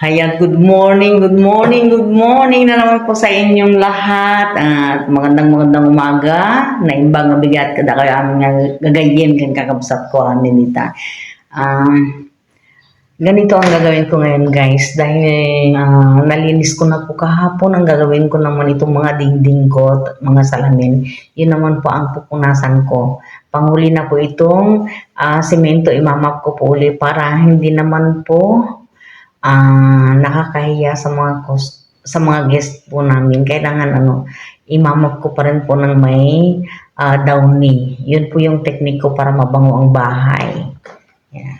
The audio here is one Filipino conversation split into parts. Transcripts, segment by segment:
Ayan, good morning, good morning na naman po sa inyong lahat. At magandang umaga. Naimbang nga bigat kada kayo aming gagayin kan kakabsat ko amin nita. Ganito ang gagawin ko ngayon guys. Dahil nalinis ko na po kahapon, ang gagawin ko naman itong mga dingding ko at mga salamin. Yun naman po ang pupunasan ko. Panghuli na po itong simento, imamap ko po uli para hindi naman po nakakahiya sa mga guest po namin. Kailangan imamap ko pa rin po ng may downy. Yun po yung technique ko para mabango ang bahay. Yan.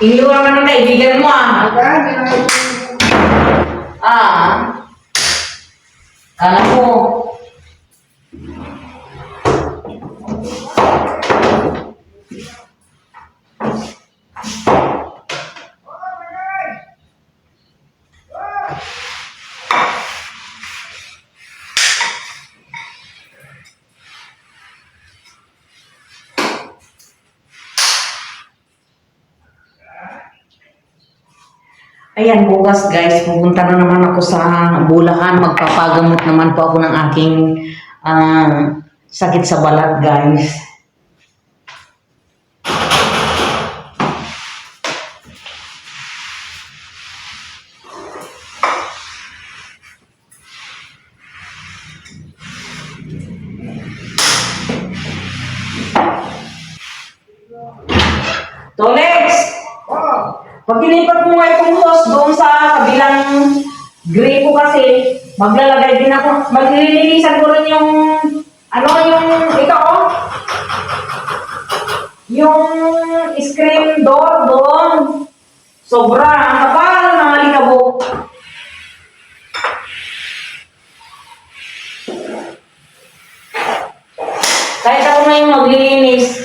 Iniwan ka ng kaibigan mo Kala mo. Ayan, bukas guys, pupunta na naman ako sa Bulacan. Magpapagamot naman po ako ng aking sakit sa balat guys. Tolex! Pag tinipat mo nga itong hose doon sa kabilang gripo kasi, maglalagay din ako, maglilinisan ko rin yung, yung screen door doon. Sobra, ang kapal ng alikabok. Kahit ako na yung maglilinis.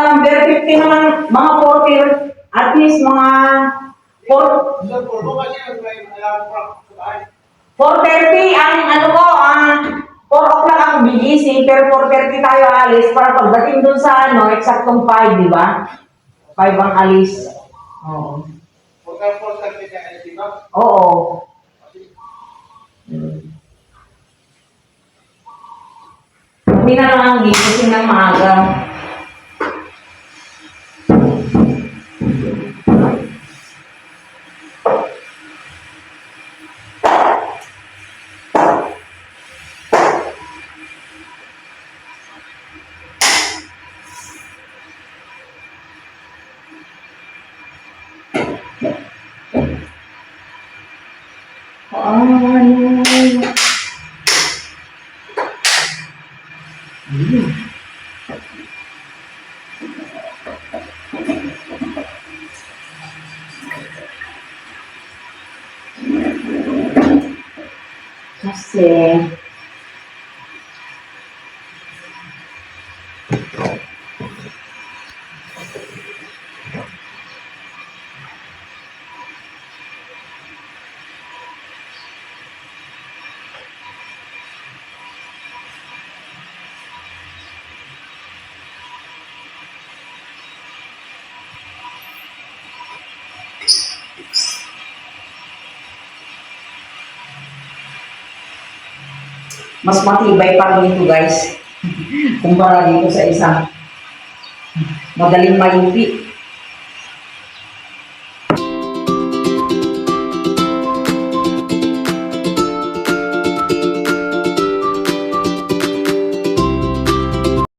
Number 50 naman, mga 40, at least mga 4:30 ang 4 o'clock ang BGC, pero 4:30 tayo alis para pagdating dun sa eksaktong 5, di ba? 5 ang alis. Oo. Oo. Hmm. Hindi na lang ang gigising ng maaga. Kasi, mas matibay pa rin ito guys. Kumpara dito sa isang madaling mayupi.